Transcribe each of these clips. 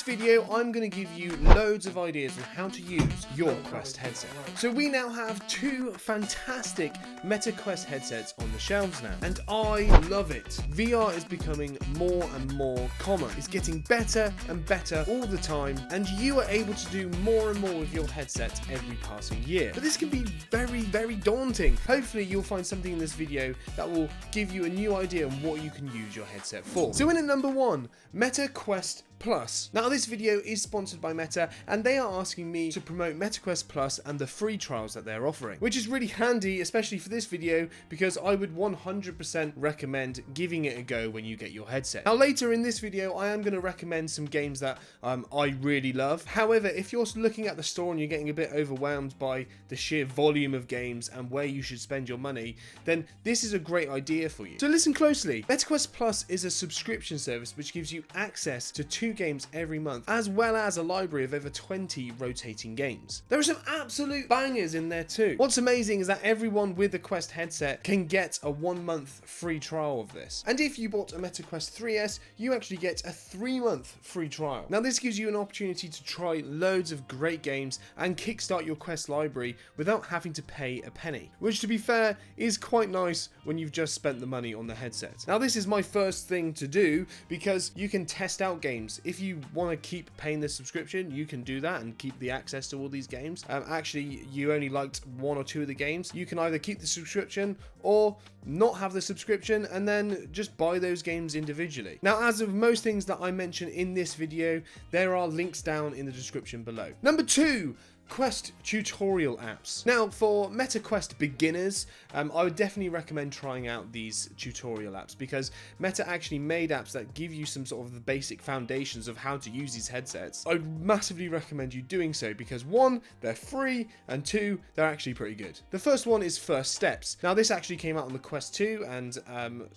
video, I'm going to give you loads of ideas on how to use your Quest headset. So we now have two fantastic Meta Quest headsets on the shelves now, and I love it. VR is becoming more and more common. It's getting better and better all the time, and you are able to do more and more with your headset every passing year. But this can be very, very daunting. Hopefully you'll find something in this video that will give you a new idea on what you can use your headset for. So in at number 1, Meta Quest Plus. Now this video is sponsored by Meta, and they are asking me to promote Meta Quest Plus and the free trials that they're offering, which is really handy, especially for this video, because I would 100% recommend giving it a go when you get your headset. Now later in this video I am going to recommend some games that I really love. However, if you're looking at the store and you're getting a bit overwhelmed by the sheer volume of games and where you should spend your money, then this is a great idea for you. So listen closely. Meta Quest Plus is a subscription service which gives you access to 2 games every month, as well as a library of over 20 rotating games. There are some absolute bangers in there too. What's amazing is that everyone with a Quest headset can get a 1-month free trial of this. And if you bought a Meta Quest 3S, you actually get a 3-month free trial. Now this gives you an opportunity to try loads of great games and kickstart your Quest library without having to pay a penny, which to be fair is quite nice when you've just spent the money on the headset. Now this is my first thing to do because you can test out games. If you want to keep paying the subscription, you can do that and keep the access to all these games. Actually, you only liked 1 or 2 of the games. You can either keep the subscription or not have the subscription and then just buy those games individually. Now, as of most things that I mention in this video, there are links down in the description below. Number 2, Quest tutorial apps. Now for Meta Quest beginners, I would definitely recommend trying out these tutorial apps, because Meta actually made apps that give you some sort of the basic foundations of how to use these headsets. I'd massively recommend you doing so because 1, they're free, and 2, they're actually pretty good. The first one is First Steps. Now this actually came out on the Quest 2 and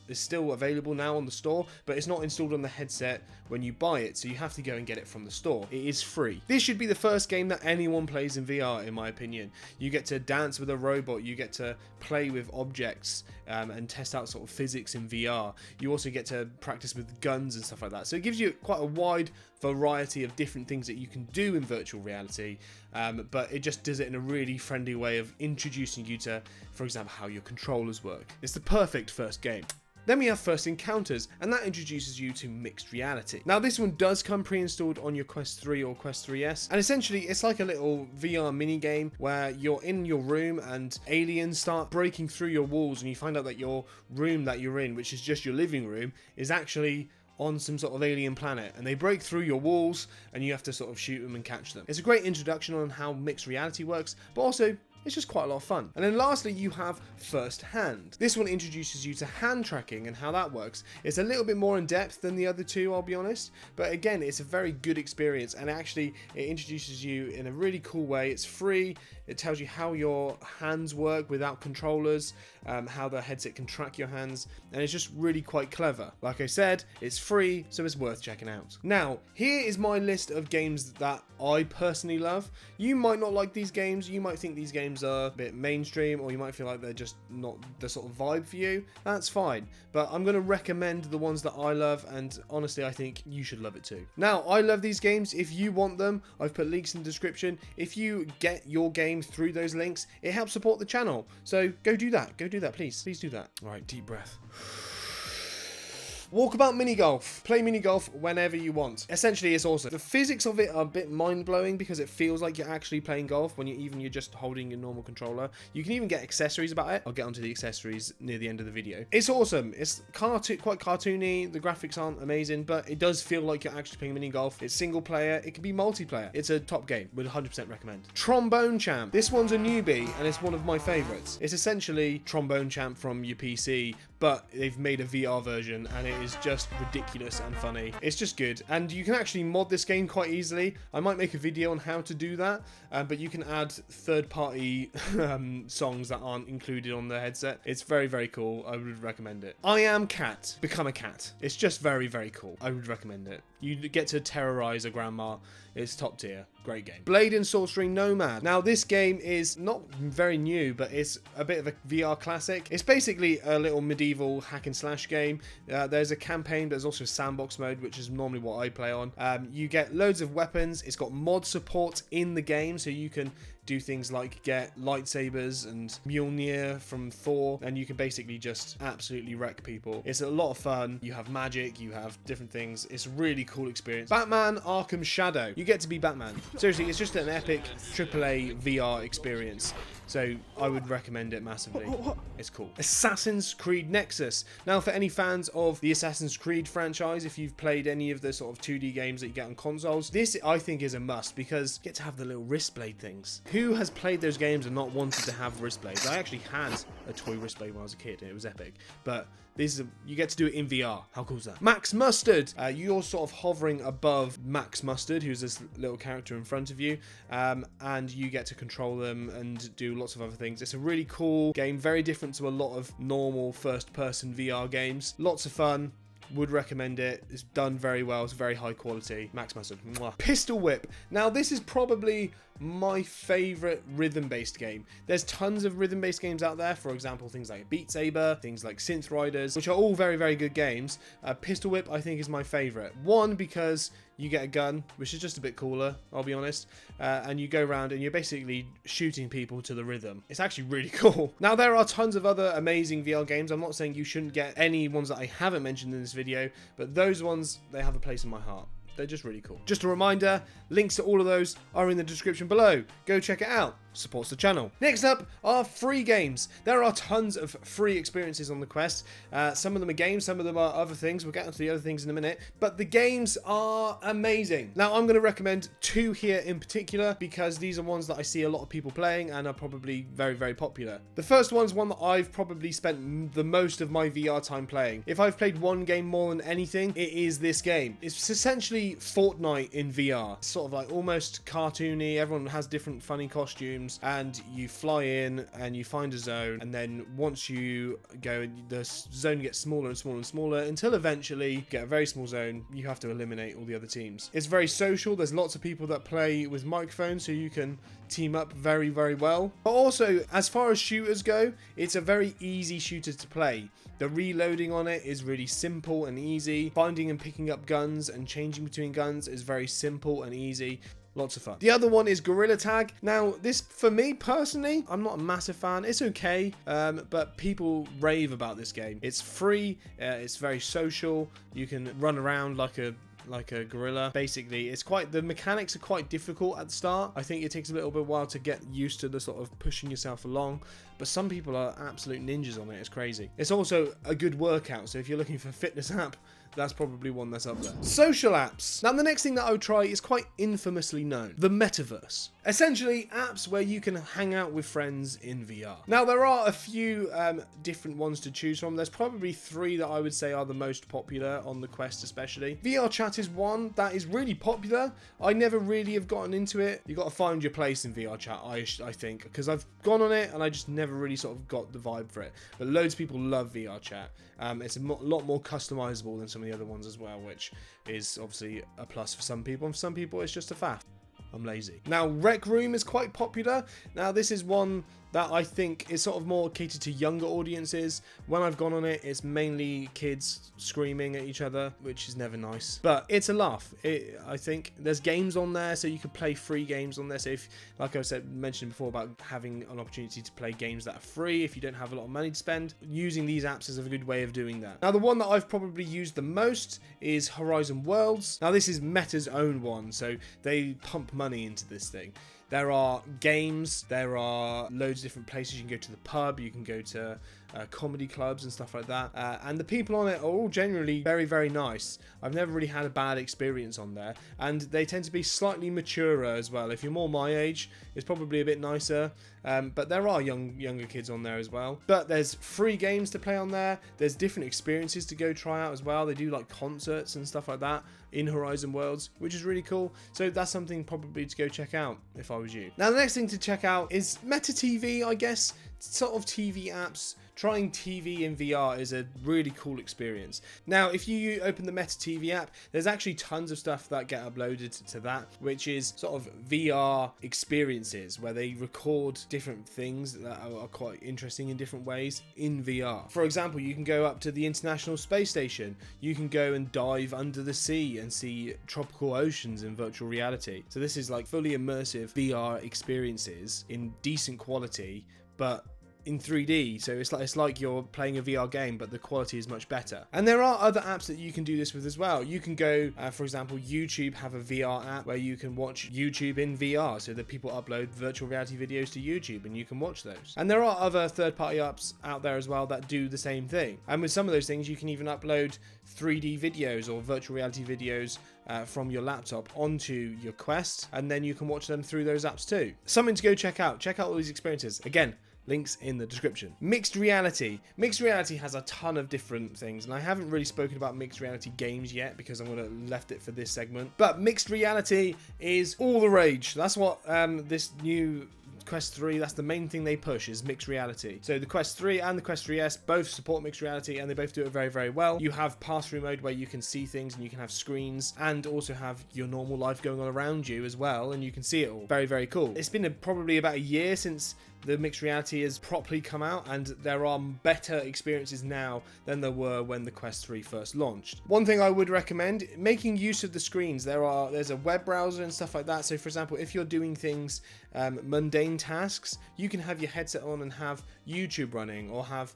is still available now on the store, but it's not installed on the headset when you buy it, so you have to go and get it from the store. It is free. This should be the first game that anyone plays in VR, in my opinion. You get to dance with a robot, you get to play with objects and test out sort of physics in VR. You also get to practice with guns and stuff like that. So it gives you quite a wide variety of different things that you can do in virtual reality, but it just does it in a really friendly way of introducing you to, for example, how your controllers work. It's the perfect first game. Then we have First Encounters, and that introduces you to mixed reality. Now this one does come pre-installed on your Quest 3 or Quest 3S, and essentially it's like a little VR mini game where you're in your room and aliens start breaking through your walls, and you find out that your room that you're in, which is just your living room, is actually on some sort of alien planet, and they break through your walls and you have to sort of shoot them and catch them. It's a great introduction on how mixed reality works, but also it's just quite a lot of fun. And then lastly, you have First Hand. This one introduces you to hand tracking and how that works. It's a little bit more in depth than the other two, I'll be honest, but again, it's a very good experience, and actually it introduces you in a really cool way. It's free. It tells you how your hands work without controllers, how the headset can track your hands, and it's just really quite clever. Like I said, it's free, so it's worth checking out. Now, here is my list of games that I personally love. You might not like these games. You might think these games are a bit mainstream, or you might feel like they're just not the sort of vibe for you. That's fine, but I'm going to recommend the ones that I love, and honestly I think you should love it too. Now, I love these games. If you want them, I've put links in the description. If you get your game through those links, it helps support the channel, so go do that, please do that. All right, deep breath. Walkabout mini golf. Play mini golf whenever you want. Essentially, it's awesome. The physics of it are a bit mind-blowing because it feels like you're actually playing golf when you're just holding your normal controller. You can even get accessories about it. I'll get onto the accessories near the end of the video. It's awesome. It's quite cartoony. The graphics aren't amazing, but it does feel like you're actually playing mini golf. It's single player. It can be multiplayer. It's a top game. Would 100% recommend. Trombone Champ. This one's a newbie, and it's one of my favorites. It's essentially Trombone Champ from your PC, but they've made a VR version, and it is just ridiculous and funny. It's just good, and you can actually mod this game quite easily. I might make a video on how to do that, but you can add third-party songs that aren't included on the headset. It's very, very cool. I would recommend it. I Am Cat. Become a Cat. It's just very, very cool. I would recommend it. You get to terrorize a grandma. It's top tier. Great game. Blade and Sorcery Nomad. Now this game is not very new, but it's a bit of a VR classic. It's basically a little medieval hack and slash game. There's a campaign, but there's also sandbox mode, which is normally what I play on. You get loads of weapons. It's got mod support in the game, so you can do things like get lightsabers and Mjolnir from Thor, and you can basically just absolutely wreck people. It's a lot of fun. You have magic, you have different things. It's a really cool experience. Batman Arkham Shadow. You get to be Batman. Seriously, it's just an epic AAA VR experience. So I would recommend it massively. It's cool. Assassin's Creed Nexus. Now, for any fans of the Assassin's Creed franchise, if you've played any of the sort of 2D games that you get on consoles, this I think is a must because you get to have the little wrist blade things. Who has played those games and not wanted to have wrist blades? I actually had a toy wrist blade when I was a kid and it was epic. But you get to do it in VR. How cool is that? Max Mustard. You're sort of hovering above Max Mustard, who's this little character in front of you, and you get to control them and do lots of other things. It's a really cool game, very different to a lot of normal first-person VR games. Lots of fun. Would recommend it. It's done very well. It's very high quality. Max Mustard. Mwah. Pistol Whip. Now, this is probably my favorite rhythm-based game. There's tons of rhythm-based games out there. For example, things like Beat Saber, things like Synth Riders, which are all very, very good games. Pistol Whip, I think, is my favorite. One, because you get a gun, which is just a bit cooler, I'll be honest. And you go around and you're basically shooting people to the rhythm. It's actually really cool. Now, there are tons of other amazing VR games. I'm not saying you shouldn't get any ones that I haven't mentioned in this video, but those ones, they have a place in my heart. They're just really cool. Just a reminder, links to all of those are in the description below. Go check it out. Supports the channel. Next up are free games. There are tons of free experiences on the Quest. Some of them are games, some of them are other things. We'll get into the other things in a minute, but the games are amazing. Now, I'm going to recommend two here in particular because these are ones that I see a lot of people playing and are probably very, very popular. The first one is one that I've probably spent the most of my VR time playing. If I've played one game more than anything, it is this game. It's essentially Fortnite in VR. It's sort of like almost cartoony. Everyone has different funny costumes. And you fly in and you find a zone, and then once you go, the zone gets smaller and smaller and smaller until eventually you get a very small zone. You have to eliminate all the other teams. It's very social. There's lots of people that play with microphones, so you can team up very, very well. But also, as far as shooters go, it's a very easy shooter to play. The reloading on it is really simple and easy. Finding and picking up guns and changing between guns is very simple and easy. Lots of fun. The other one is Gorilla Tag. Now, this, for me personally, I'm not a massive fan. It's okay, but people rave about this game. It's free. It's very social. You can run around like a gorilla. Basically, the mechanics are quite difficult at the start. I think it takes a little bit while to get used to the sort of pushing yourself along, but some people are absolute ninjas on it. It's crazy. It's also a good workout, so if you're looking for a fitness app, that's probably one that's up there. Social apps. Now, the next thing that I would try is quite infamously known. The metaverse. Essentially, apps where you can hang out with friends in VR. Now, there are a few different ones to choose from. There's probably three that I would say are the most popular on the Quest especially. VR Chat is one that is really popular. I never really have gotten into it. You've got to find your place in VR Chat, I think, because I've gone on it and I just never really sort of got the vibe for it. But loads of people love VR Chat. It's a lot more customizable than some of the other ones as well, which is obviously a plus for some people, and for some people it's just a faff. I'm lazy. Now, Rec Room is quite popular. Now, this is one that I think is sort of more catered to younger audiences. When I've gone on it, it's mainly kids screaming at each other, which is never nice. But it's a laugh. I think there's games on there, so you can play free games on there. So if, like I mentioned before about having an opportunity to play games that are free, if you don't have a lot of money to spend, using these apps is a good way of doing that. Now, the one that I've probably used the most is Horizon Worlds. Now, this is Meta's own one, so they pump money into this thing. There are games, there are loads of different places. You can go to the pub, you can go to comedy clubs and stuff like that. And the people on it are all generally very, very nice. I've never really had a bad experience on there. And they tend to be slightly maturer as well. If you're more my age, it's probably a bit nicer. But there are younger kids on there as well. But there's free games to play on there. There's different experiences to go try out as well. They do like concerts and stuff like that in Horizon Worlds, which is really cool. So that's something probably to go check out if I was you. Now, the next thing to check out is Meta TV, I guess. sort of TV apps, trying TV in VR is a really cool experience. Now, if you open the Meta TV app, there's actually tons of stuff that get uploaded to that, which is sort of VR experiences where they record different things that are quite interesting in different ways in VR. For example, you can go up to the International Space Station. You can go and dive under the sea and see tropical oceans in virtual reality. So this is like fully immersive VR experiences in decent quality, but in 3D, so it's like you're playing a VR game, but the quality is much better. And there are other apps that you can do this with as well. You can go, for example, YouTube have a VR app where you can watch YouTube in VR, so that people upload virtual reality videos to YouTube and you can watch those. And there are other third-party apps out there as well that do the same thing. And with some of those things, you can even upload 3D videos or virtual reality videos from your laptop onto your Quest, and then you can watch them through those apps too. Something to go check out. Check out all these experiences. Again, links in the description. Mixed reality. Mixed reality has a ton of different things, and I haven't really spoken about mixed reality games yet because I'm going to left it for this segment. But mixed reality is all the rage. That's what this new Quest 3, that's the main thing they push, is mixed reality. So the Quest 3 and the Quest 3S both support mixed reality, and they both do it very, very well. You have pass-through mode where you can see things and you can have screens and also have your normal life going on around you as well, and you can see it all. Very, very cool. It's been probably about a year since the mixed reality has properly come out, and there are better experiences now than there were when the Quest 3 first launched. One thing I would recommend, making use of the screens. There's a web browser and stuff like that. So for example, if you're doing things, mundane tasks, you can have your headset on and have YouTube running, or have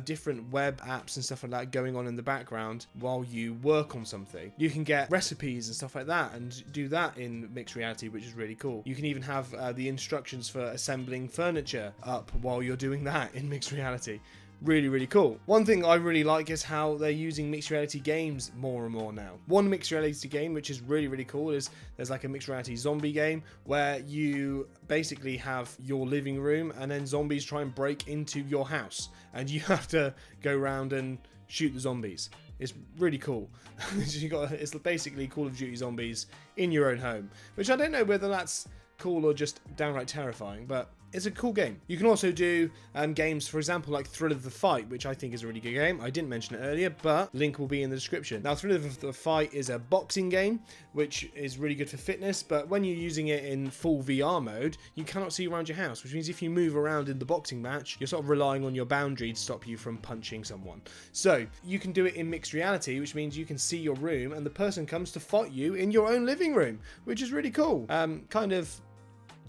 different web apps and stuff like that going on in the background while you work on something. You can get recipes and stuff like that and do that in mixed reality, which is really cool. You can even have the instructions for assembling furniture up while you're doing that in mixed reality. Really, really cool. One thing I really like is how they're using mixed reality games more and more now. One mixed reality game which is really, really cool is there's like a mixed reality zombie game where you basically have your living room and then zombies try and break into your house, and you have to go around and shoot the zombies. It's really cool. It's basically Call of Duty Zombies in your own home, which I don't know whether that's cool or just downright terrifying, but it's a cool game. You can also do games, for example, like Thrill of the Fight, which I think is a really good game. I didn't mention it earlier, but link will be in the description. Now, Thrill of the Fight is a boxing game, which is really good for fitness, but when you're using it in full VR mode, you cannot see around your house, which means if you move around in the boxing match, you're sort of relying on your boundary to stop you from punching someone. So you can do it in mixed reality, which means you can see your room and the person comes to fight you in your own living room, which is really cool. Kind of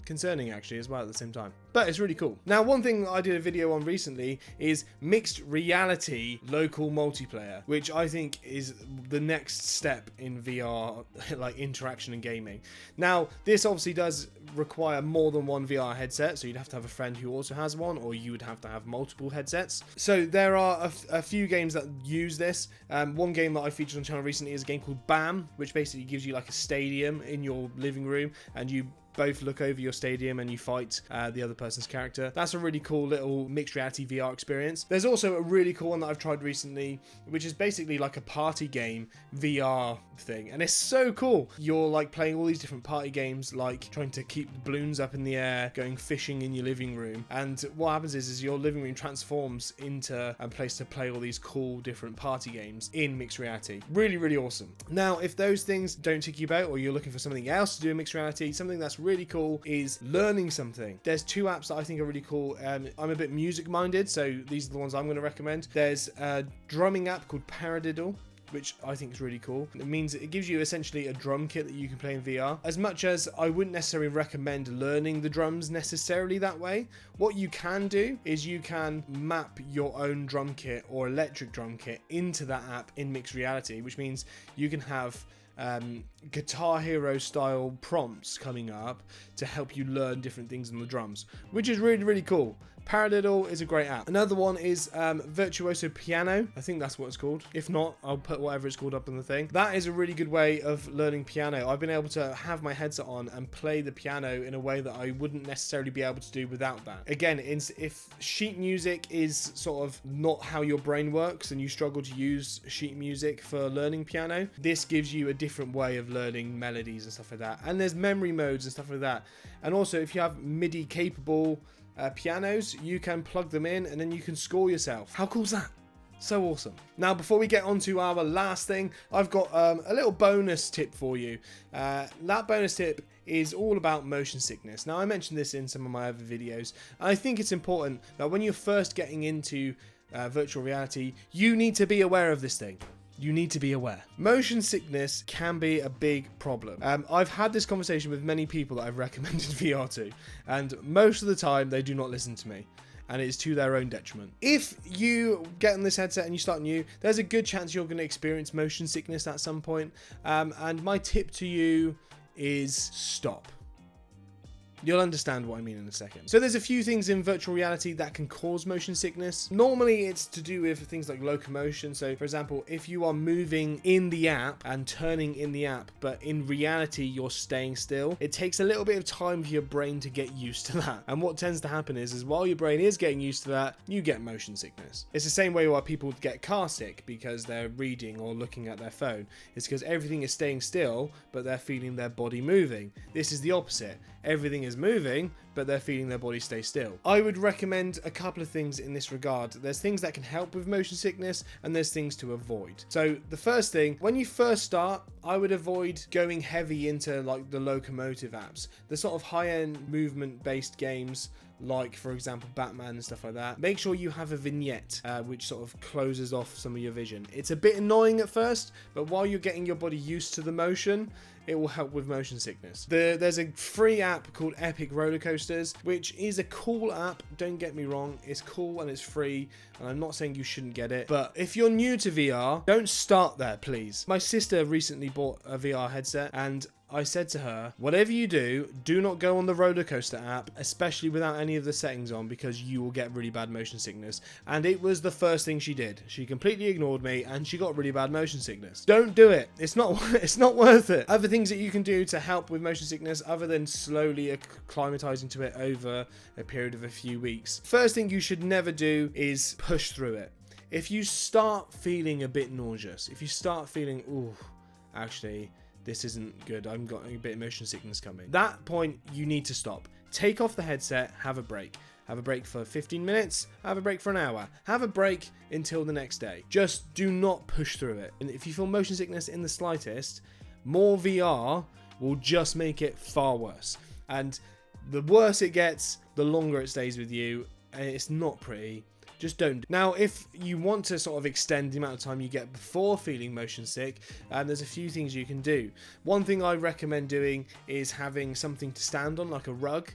concerning actually as well at the same time, but it's really cool. Now, one thing I did a video on recently is mixed reality local multiplayer, which I think is the next step in VR like interaction and gaming. Now, this obviously does require more than one VR headset, so you'd have to have a friend who also has one, or you would have to have multiple headsets. So there are a few games that use this. One game that I featured on the channel recently is a game called BAM, which basically gives you like a stadium in your living room, and you both look over your stadium and you fight the other person's character. That's a really cool little mixed reality VR experience. There's also a really cool one that I've tried recently, which is basically like a party game VR thing, and it's so cool. You're like playing all these different party games, like trying to keep balloons up in the air, going fishing in your living room, and what happens is your living room transforms into a place to play all these cool different party games in mixed reality. Really, really awesome. Now, if those things don't tick you about, or you're looking for something else to do in mixed reality, something that's really cool is learning something. There's two apps that I think are really cool. I'm a bit music minded, so these are the ones I'm going to recommend. There's a drumming app called Paradiddle, which I think is really cool. It means it gives you essentially a drum kit that you can play in VR. As much as I wouldn't necessarily recommend learning the drums necessarily that way, what you can do is you can map your own drum kit or electric drum kit into that app in mixed reality, which means you can have Guitar Hero style prompts coming up to help you learn different things on the drums, which is really, really cool. Paradiddle is a great app. Another one is Virtuoso Piano. I think that's what it's called. If not, I'll put whatever it's called up in the thing. That is a really good way of learning piano. I've been able to have my headset on and play the piano in a way that I wouldn't necessarily be able to do without that. Again, if sheet music is sort of not how your brain works and you struggle to use sheet music for learning piano, this gives you a different way of learning melodies and stuff like that. And there's memory modes and stuff like that. And also, if you have MIDI capable pianos, you can plug them in and then you can score yourself. How cool is that? So awesome. Now, before we get on to our last thing, I've got a little bonus tip for you. That bonus tip is all about motion sickness. Now, I mentioned this in some of my other videos. I think it's important that when you're first getting into virtual reality, you need to be aware of this thing. You need to be aware. Motion sickness can be a big problem. I've had this conversation with many people that I've recommended VR to, and most of the time they do not listen to me. And it's to their own detriment. If you get on this headset and you start new, there's a good chance you're going to experience motion sickness at some point. And my tip to you is stop. You'll understand what I mean in a second. So there's a few things in virtual reality that can cause motion sickness. Normally it's to do with things like locomotion. So for example, if you are moving in the app and turning in the app, but in reality you're staying still, it takes a little bit of time for your brain to get used to that. And what tends to happen is while your brain is getting used to that, you get motion sickness. It's the same way why people get car sick because they're reading or looking at their phone. It's because everything is staying still, but they're feeling their body moving. This is the opposite. Everything is moving, but they're feeling their body stay still. I would recommend a couple of things in this regard. There's things that can help with motion sickness, and there's things to avoid. So the first thing, when you first start, I would avoid going heavy into like the locomotive apps, the sort of high-end movement-based games, like for example Batman and stuff like that. Make sure you have a vignette which sort of closes off some of your vision. It's a bit annoying at first, but while you're getting your body used to the motion, it will help with motion sickness. There's a free app called Epic Roller Coasters, which is a cool app. Don't get me wrong, it's cool and it's free, and I'm not saying you shouldn't get it, but if you're new to VR, don't start there, please. My sister recently bought a VR headset, and I said to her, whatever you do, do not go on the roller coaster app, especially without any of the settings on, because you will get really bad motion sickness. And it was the first thing she did. She completely ignored me and she got really bad motion sickness. Don't do it. It's not worth it. Other things that you can do to help with motion sickness, other than slowly acclimatizing to it over a period of a few weeks. First thing you should never do is push through it. If you start feeling a bit nauseous, if you start feeling, ooh, actually, this isn't good, I've got a bit of motion sickness coming, that point you need to stop. Take off the headset, have a break. Have a break for 15 minutes, have a break for an hour, have a break until the next day. Just do not push through it. And if you feel motion sickness in the slightest, more VR will just make it far worse. And the worse it gets, the longer it stays with you, and it's not pretty. Just don't. Now, if you want to sort of extend the amount of time you get before feeling motion sick, there's a few things you can do. One thing I recommend doing is having something to stand on, like a rug,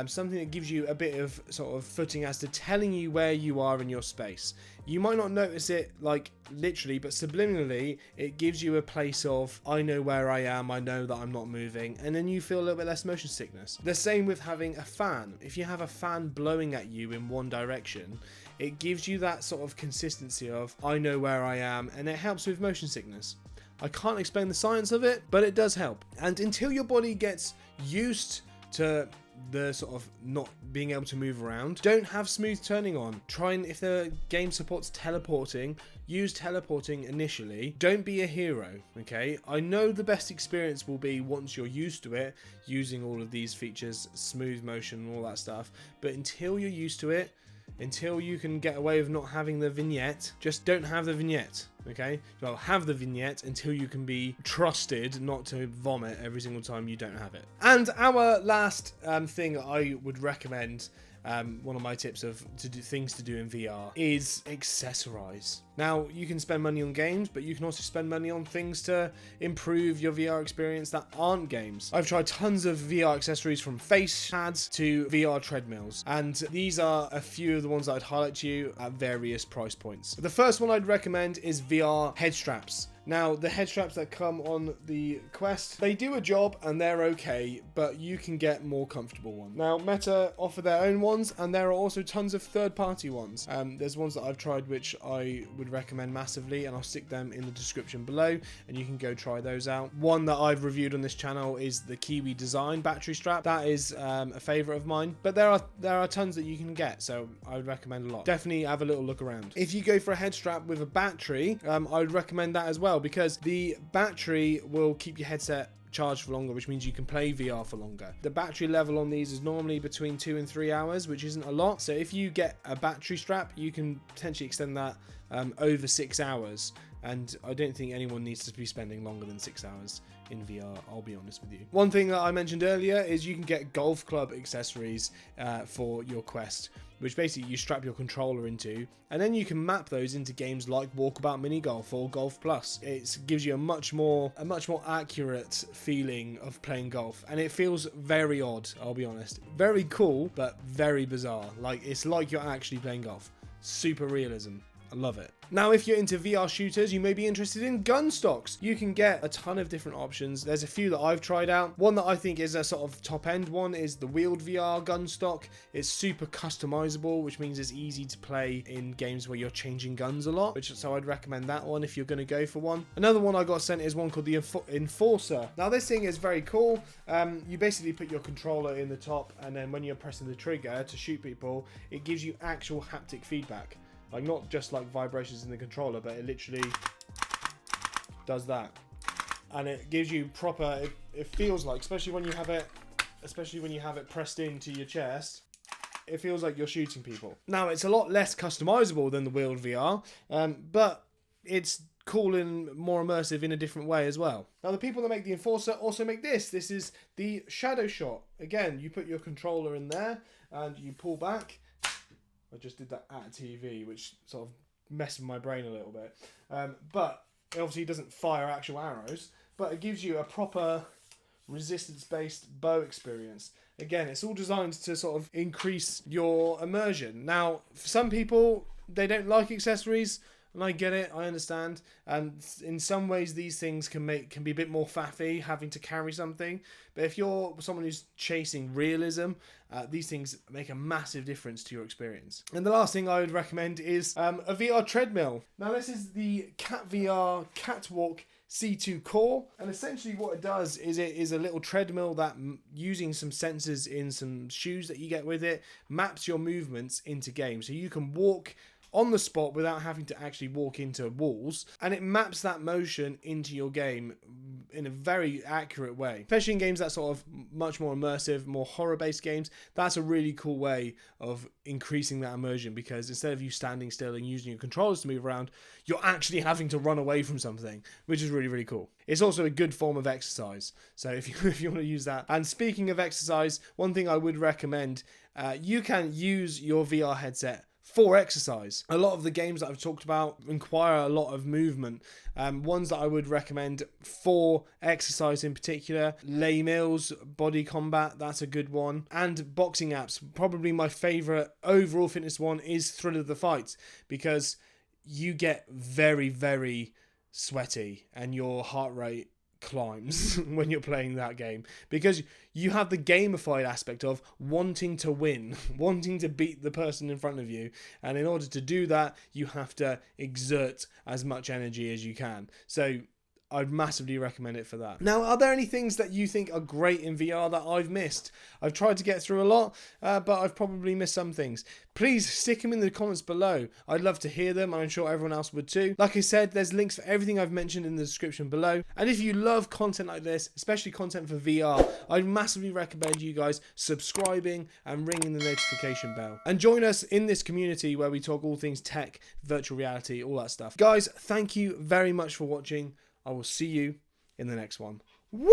something that gives you a bit of sort of footing as to telling you where you are in your space. You might not notice it like literally, but subliminally it gives you a place of, I know where I am, I know that I'm not moving, and then you feel a little bit less motion sickness. The same with having a fan. If you have a fan blowing at you in one direction, it gives you that sort of consistency of, I know where I am, and it helps with motion sickness. I can't explain the science of it, but it does help. And until your body gets used to the sort of not being able to move around, don't have smooth turning on. Try and, if the game supports teleporting, use teleporting initially. Don't be a hero, okay? I know the best experience will be once you're used to it, using all of these features, smooth motion and all that stuff, but until you're used to it, until you can get away with not having the vignette, just don't have the vignette, okay? Well, have the vignette until you can be trusted not to vomit every single time you don't have it. And our last thing I would recommend, one of my tips of things to do in VR, is accessorize. Now, you can spend money on games, but you can also spend money on things to improve your VR experience that aren't games. I've tried tons of VR accessories, from face pads to VR treadmills, and these are a few of the ones that I'd highlight to you at various price points. The first one I'd recommend is VR head straps. Now, the head straps that come on the Quest, they do a job and they're okay, but you can get more comfortable ones. Now, Meta offer their own ones, and there are also tons of third-party ones. There's ones that I've tried which I would recommend massively, and I'll stick them in the description below, and you can go try those out. One that I've reviewed on this channel is the Kiwi Design battery strap. That is a favorite of mine, but there are tons that you can get, so I would recommend a lot. Definitely have a little look around. If you go for a head strap with a battery, I would recommend that as well. well, because the battery will keep your headset charged for longer, which means you can play VR for longer. The battery level on these is normally between 2 and 3 hours, which isn't a lot. So if you get a battery strap, you can potentially extend that over 6 hours. And I don't think anyone needs to be spending longer than 6 hours in VR, I'll be honest with you. One thing that I mentioned earlier is you can get golf club accessories for your Quest, which basically you strap your controller into, and then you can map those into games like Walkabout Mini Golf or Golf Plus. It gives you a much more accurate feeling of playing golf, and it feels very odd, I'll be honest. Very cool, but very bizarre. Like, it's like you're actually playing golf. Super realism. I love it. Now, if you're into VR shooters, you may be interested in gun stocks. You can get a ton of different options. There's a few that I've tried out. One that I think is a sort of top end one is the wheeled VR gun stock. It's super customizable, which means it's easy to play in games where you're changing guns a lot, so I'd recommend that one if you're going to go for one. Another one I got sent is one called the Enforcer. Now, this thing is very cool. You basically put your controller in the top, and then when you're pressing the trigger to shoot people, it gives you actual haptic feedback. Like, not just like vibrations in the controller, but it literally does that, and it gives you proper. It feels like, especially when you have it pressed into your chest, it feels like you're shooting people. Now, it's a lot less customizable than the wheeled VR, but it's cool and more immersive in a different way as well. Now, the people that make the Enforcer also make this. This is the Shadow Shot. Again, you put your controller in there and you pull back. I just did that at TV, which sort of messed with my brain a little bit. But it obviously doesn't fire actual arrows, but it gives you a proper resistance-based bow experience. Again, it's all designed to sort of increase your immersion. Now, for some people, they don't like accessories, and I get it, I understand. And in some ways, these things can be a bit more faffy, having to carry something. But if you're someone who's chasing realism, these things make a massive difference to your experience. And the last thing I would recommend is a VR treadmill. Now, this is the Cat VR Catwalk C2 Core, and essentially what it does is it is a little treadmill that, using some sensors in some shoes that you get with it, maps your movements into game. So you can walk on the spot without having to actually walk into walls, and it maps that motion into your game in a very accurate way, especially in games that sort of much more immersive, more horror based games. That's a really cool way of increasing that immersion, because instead of you standing still and using your controllers to move around, you're actually having to run away from something, which is really, really cool. It's also a good form of exercise, so if you want to use that. And speaking of exercise, one thing I would recommend, you can use your VR headset for exercise. A lot of the games that I've talked about require a lot of movement. Ones that I would recommend for exercise in particular: Les Mills, Body Combat, that's a good one, and boxing apps. Probably my favourite overall fitness one is Thrill of the Fight, because you get very, very sweaty and your heart rate climbs when you're playing that game, because you have the gamified aspect of wanting to win, wanting to beat the person in front of you, and in order to do that you have to exert as much energy as you can. So I'd massively recommend it for that. Now, are there any things that you think are great in VR that I've missed? I've tried to get through a lot, but I've probably missed some things. Please stick them in the comments below. I'd love to hear them, and I'm sure everyone else would too. Like I said, there's links for everything I've mentioned in the description below. And if you love content like this, especially content for VR, I'd massively recommend you guys subscribing and ringing the notification bell. And join us in this community where we talk all things tech, virtual reality, all that stuff. Guys, thank you very much for watching. I will see you in the next one. Woo!